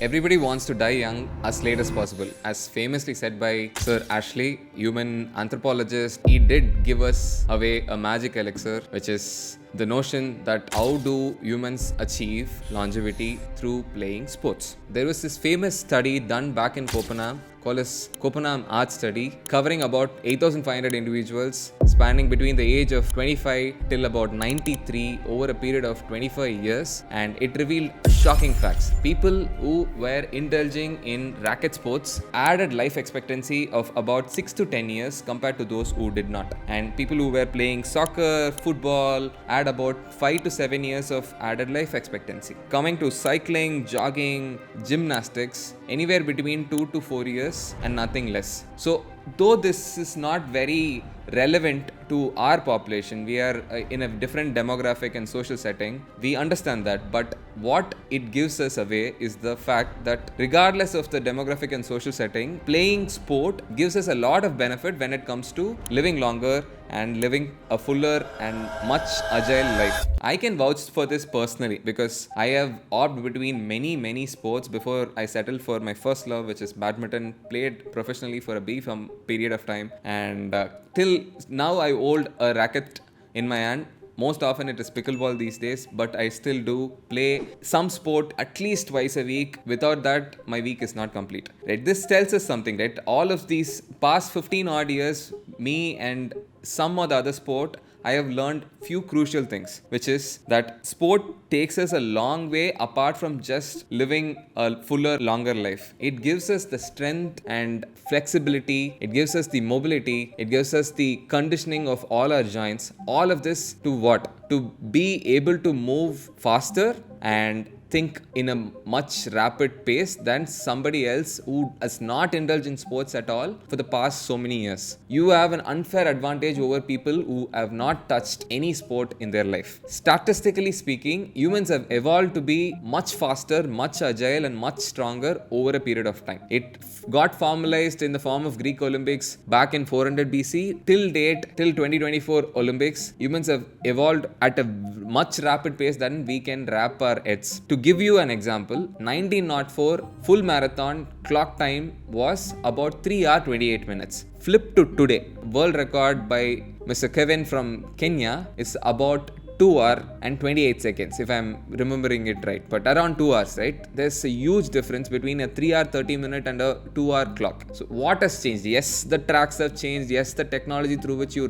Everybody wants to die young as late as possible. As famously said by Sir Ashley, human anthropologist, he did give us away a magic elixir, which is the notion that how do humans achieve longevity through playing sports. There was this famous study done back in Copenhagen called as Copenhagen Art Study, covering about 8,500 individuals spanning between the age of 25 till about 93 over a period of 25 years, and it revealed shocking facts. People who were indulging in racket sports added life expectancy of about 6 to 10 years compared to those who did not, and people who were playing soccer, football add about 5 to 7 years of added life expectancy. Coming to cycling, jogging, gymnastics, anywhere between 2 to 4 years and nothing less. So though this is not very relevant to our population, we are in a different demographic and social setting, we understand that, but what it gives us away is the fact that regardless of the demographic and social setting, playing sport gives us a lot of benefit when it comes to living longer and living a fuller and much agile life. I can vouch for this personally because I have opted between many sports before I settled for my first love, which is badminton. Played professionally for a brief period of time, and till now I hold a racket in my hand. Most often it is pickleball these days, but I still do play some sport at least twice a week. Without that, my week is not complete. Right? This tells us something, right? All of these past 15 odd years, me and some or the other sport, I have learned few crucial things, which is that sport takes us a long way apart from just living a fuller, longer life. It gives us the strength and flexibility, it gives us the mobility, it gives us the conditioning of all our joints. All of this to what? To be able to move faster and think in a much rapid pace than somebody else who has not indulged in sports at all for the past so many years. You have an unfair advantage over people who have not touched any sport in their life. Statistically speaking, humans have evolved to be much faster, much agile and much stronger over a period of time. It got formalized in the form of Greek Olympics back in 400 BC. Till date, till 2024 Olympics, humans have evolved at a much rapid pace than we can wrap our heads. To give you an example, 1904 full marathon clock time was about 3 hours 28 minutes. Flip to today, world record by Mr. Kevin from Kenya is about 2 hours and 28 seconds, if I'm remembering it right, but around 2 hours, right? There's a huge difference between a 3 hour 30 minute and a 2 hour clock. So what has changed? Yes, the tracks have changed. Yes, the technology through which you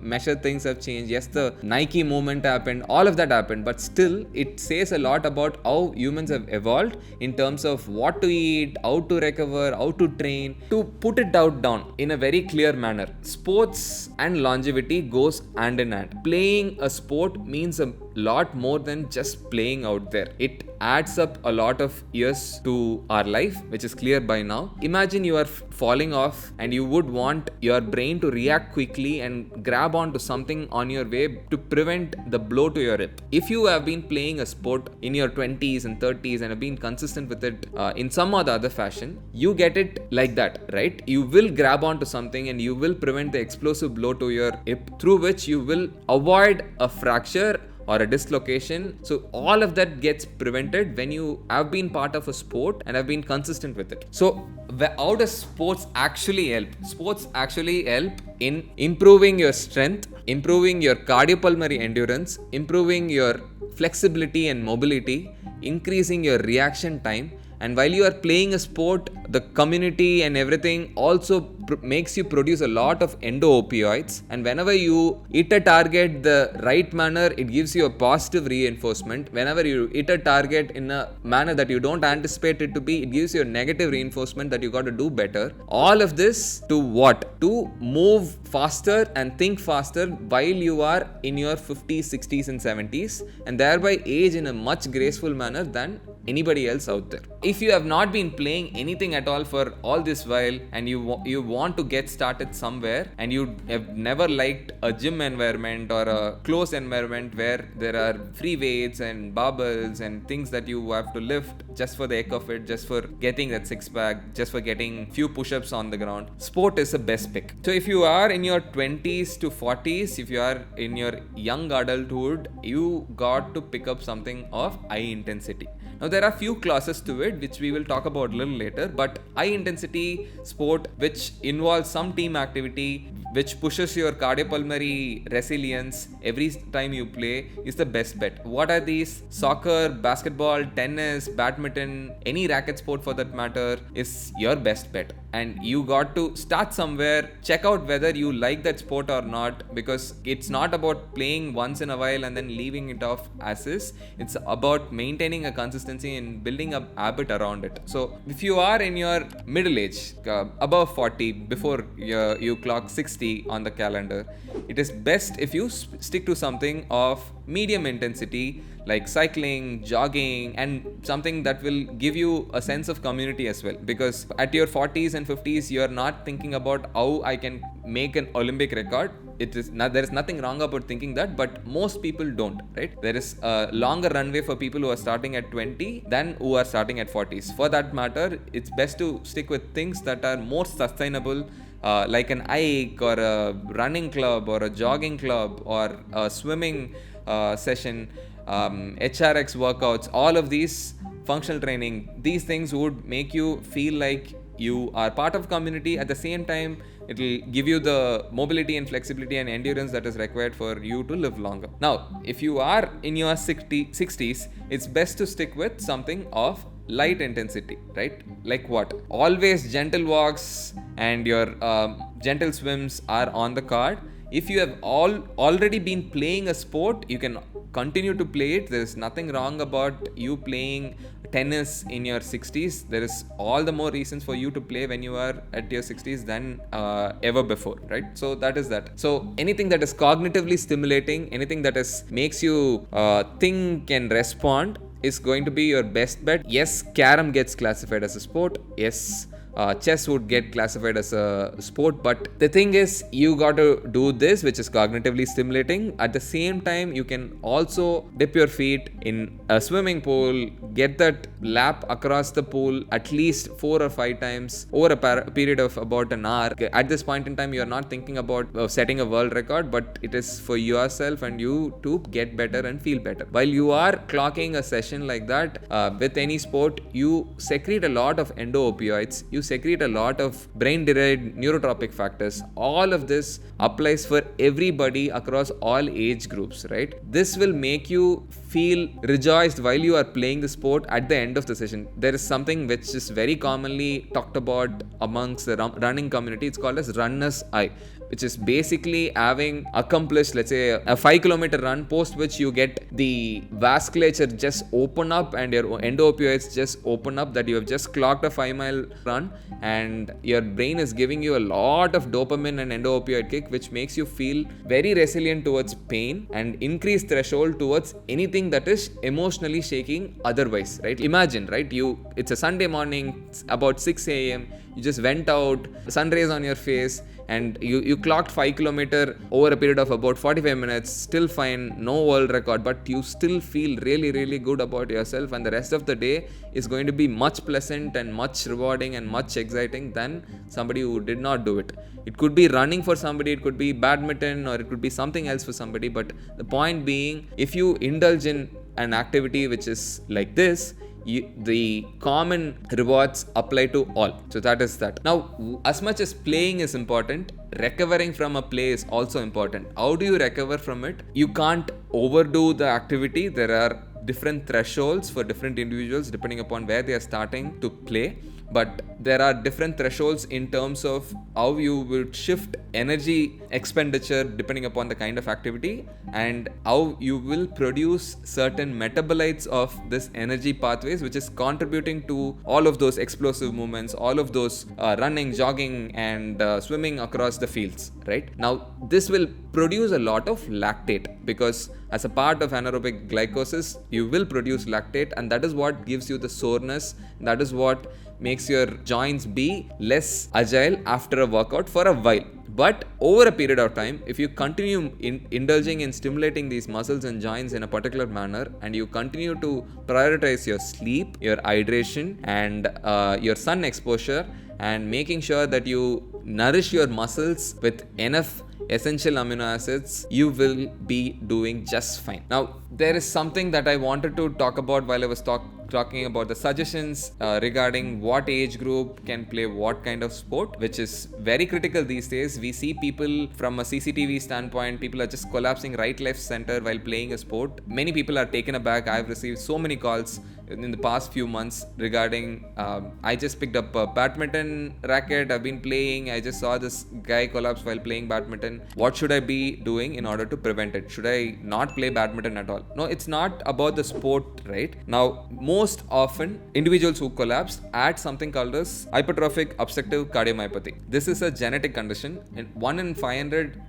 measure things have changed. Yes, the Nike movement happened. All of that happened, but still it says a lot about how humans have evolved in terms of what to eat, how to recover, how to train. To put it down in a very clear manner, sports and longevity goes hand in hand. Playing a sport means a lot more than just playing out there. It adds up a lot of years to our life, which is clear by now. Imagine you are falling off and you would want your brain to react quickly and grab onto something on your way to prevent the blow to your hip. If you have been playing a sport in your 20s and 30s and have been consistent with it in some or the other fashion, you get it like that, right? You will grab onto something and you will prevent the explosive blow to your hip, through which you will avoid a fracture or a dislocation. So all of that gets prevented when you have been part of a sport and have been consistent with it. So how does sports actually help? Sports actually help in improving your strength, improving your cardiopulmonary endurance, improving your flexibility and mobility, increasing your reaction time. And while you are playing a sport, the community and everything also makes you produce a lot of endo-opioids. And whenever you hit a target the right manner, it gives you a positive reinforcement. Whenever you hit a target in a manner that you don't anticipate it to be, it gives you a negative reinforcement that you got to do better. All of this to what? To move faster and think faster while you are in your 50s, 60s and 70s, and thereby age in a much graceful manner than anybody else out there. If you have not been playing anything at all for all this while and you want to get started somewhere and you have never liked a gym environment or a close environment where there are free weights and barbells and things that you have to lift just for the heck of it, just for getting that six pack, just for getting few push-ups on the ground, sport is the best pick. So if you are in your 20s to 40s, if you are in your young adulthood, you got to pick up something of high intensity. Now there are few clauses to it which we will talk about a little later, but high intensity sport which involves some team activity, which pushes your cardiopulmonary resilience every time you play, is the best bet. What are these? Soccer, basketball, tennis, badminton, any racket sport for that matter is your best bet. And you got to start somewhere, check out whether you like that sport or not, because it's not about playing once in a while and then leaving it off as is. It's about maintaining a consistency and building a habit around it. So if you are in your middle age, above 40, before you clock 60 on the calendar, it is best if you stick to something of medium intensity like cycling, jogging, and something that will give you a sense of community as well. Because at your 40s and 50s, you are not thinking about how I can make an Olympic record. There is nothing wrong about thinking that, but most people don't, right? There is a longer runway for people who are starting at 20 than who are starting at 40s. For that matter, it's best to stick with things that are more sustainable, like an hike or a running club or a jogging club or a swimming session, HRX workouts, all of these functional training. These things would make you feel like you are part of community. At the same time, it will give you the mobility and flexibility and endurance that is required for you to live longer. Now, if you are in your 60s, it's best to stick with something of light intensity, right? Like what? Always gentle walks and your gentle swims are on the card. If you have already been playing a sport, you can continue to play it. There is nothing wrong about you playing tennis in your 60s. There is all the more reasons for you to play when you are at your 60s than ever before, right? So that is that. So anything that is cognitively stimulating, anything that makes you think and respond is going to be your best bet. Yes, carom gets classified as a sport. Yes, chess would get classified as a sport, but the thing is, you got to do this, which is cognitively stimulating. At the same time, you can also dip your feet in a swimming pool, get that lap across the pool at least 4 or 5 times over a period of about an hour. At this point in time, you are not thinking about setting a world record, but it is for yourself and you to get better and feel better. While you are clocking a session like that, with any sport, you secrete a lot of endo-opioids, you secrete a lot of brain-derived neurotropic factors. All of this applies for everybody across all age groups, right? This will make you feel rejoiced while you are playing the sport at the end of the session. There is something which is very commonly talked about amongst the running community. It's called as runner's high, which is basically having accomplished, let's say, a 5-kilometer run, post which you get the vasculature just open up and your endo-opioids just open up, that you have just clocked a 5-mile run and your brain is giving you a lot of dopamine and endo-opioid kick, which makes you feel very resilient towards pain and increased threshold towards anything that is emotionally shaking otherwise, right? Imagine, right? It's a Sunday morning, about 6 a.m. You just went out, sun rays on your face, and you clocked 5-kilometer over a period of about 45 minutes, still fine, no world record, but you still feel really, really good about yourself, and the rest of the day is going to be much pleasant and much rewarding and much exciting than somebody who did not do it. It could be running for somebody, it could be badminton, or it could be something else for somebody, but the point being, if you indulge in an activity which is like this, the common rewards apply to all. So that is that. Now, as much as playing is important, recovering from a play is also important. How do you recover from it? You can't overdo the activity. There are different thresholds for different individuals depending upon where they are starting to play. But there are different thresholds in terms of how you would shift energy expenditure depending upon the kind of activity, and how you will produce certain metabolites of this energy pathways, which is contributing to all of those explosive movements, all of those running, jogging, and swimming across the fields, right? Now, this will produce a lot of lactate, because as a part of anaerobic glycosis, you will produce lactate, and that is what gives you the soreness. That is what makes your joints be less agile after a workout for a while. But over a period of time, if you continue indulging in stimulating these muscles and joints in a particular manner, and you continue to prioritize your sleep, your hydration, and your sun exposure, and making sure that you nourish your muscles with enough essential amino acids, you will be doing just fine. Now, there is something that I wanted to talk about while I was talking about the suggestions regarding what age group can play what kind of sport, which is very critical these days. We see people from a CCTV standpoint, people are just collapsing right, left, center while playing a sport. Many people are taken aback. I've received so many calls in the past few months regarding I just picked up a badminton racket, I've been playing, I just saw this guy collapse while playing badminton. What should I be doing in order to prevent it? Should I not play badminton at all? No, it's not about the sport, right? Now, most often individuals who collapse add something called as hypertrophic obstructive cardiomyopathy. This is a genetic condition, and 1 in 500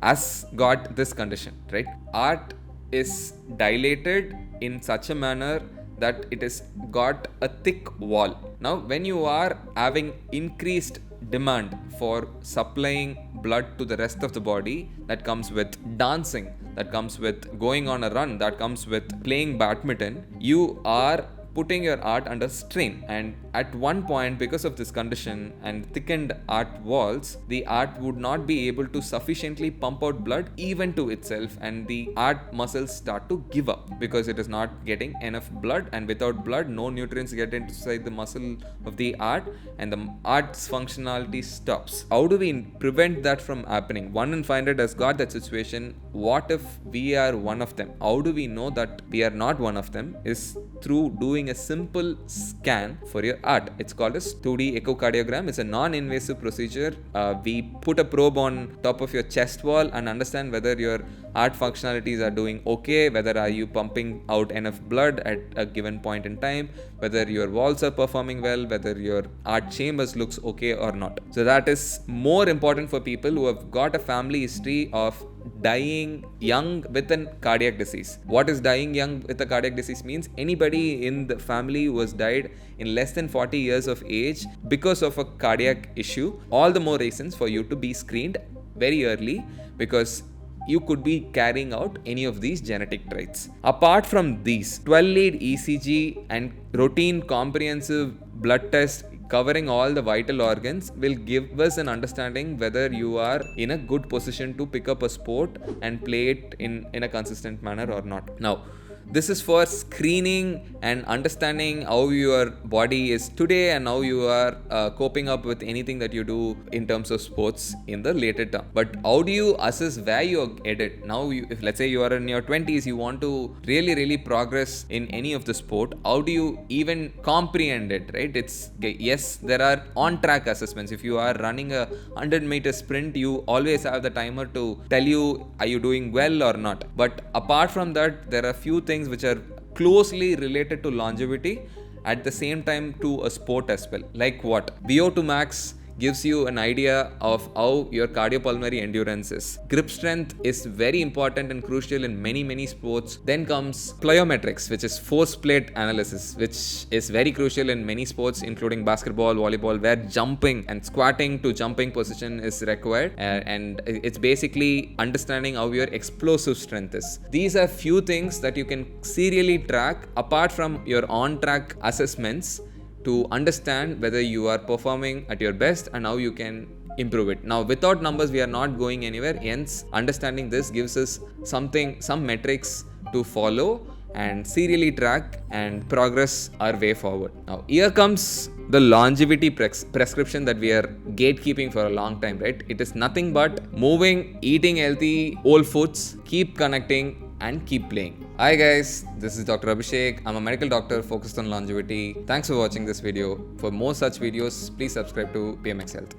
has got this condition, right? Heart is dilated in such a manner that it has got a thick wall. Now, when you are having increased demand for supplying blood to the rest of the body, that comes with dancing, that comes with going on a run, that comes with playing badminton, you are putting your heart under strain. And at one point, because of this condition and thickened heart walls, the heart would not be able to sufficiently pump out blood even to itself, and the heart muscles start to give up because it is not getting enough blood, and without blood no nutrients get inside the muscle of the heart and the heart's functionality stops. How do we prevent that from happening? 1 in 500 has got that situation. What if we are one of them? How do we know that we are not one of them? Is through doing a simple scan for your heart. It's called as 2D echocardiogram. It's a non-invasive procedure. We put a probe on top of your chest wall and understand whether your heart functionalities are doing okay, whether are you pumping out enough blood at a given point in time, whether your walls are performing well, whether your heart chambers looks okay or not. So that is more important for people who have got a family history of dying young with a cardiac disease. What is dying young with a cardiac disease means? Anybody in the family who has died in less than 40 years of age because of a cardiac issue. All the more reasons for you to be screened very early, because you could be carrying out any of these genetic traits. Apart from these, 12-lead ECG and routine comprehensive blood test covering all the vital organs will give us an understanding whether you are in a good position to pick up a sport and play it in a consistent manner or not. Now, this is for screening and understanding how your body is today and how you are coping up with anything that you do in terms of sports in the later term. But how do you assess where you're headed? Now, if let's say you are in your 20s, you want to really progress in any of the sport, how do you even comprehend it, right? It's yes, there are on-track assessments. If you are running a 100-meter sprint, you always have the timer to tell you, are you doing well or not? But apart from that, there are few things which are closely related to longevity at the same time to a sport as well. Like what? VO2 max gives you an idea of how your cardiopulmonary endurance is. Grip strength is very important and crucial in many sports. Then comes plyometrics, which is force plate analysis, which is very crucial in many sports, including basketball, volleyball, where jumping and squatting to jumping position is required. And it's basically understanding how your explosive strength is. These are few things that you can serially track apart from your on-track assessments to understand whether you are performing at your best and how you can improve it. Now, without numbers, we are not going anywhere. Hence, understanding this gives us some metrics to follow and serially track and progress our way forward. Now, here comes the longevity prescription that we are gatekeeping for a long time, right? It is nothing but moving, eating healthy, whole foods, keep connecting, and keep playing. Hi guys, this is Dr. Abhishek. I'm a medical doctor focused on longevity. Thanks for watching this video. For more such videos, please subscribe to PMX Health.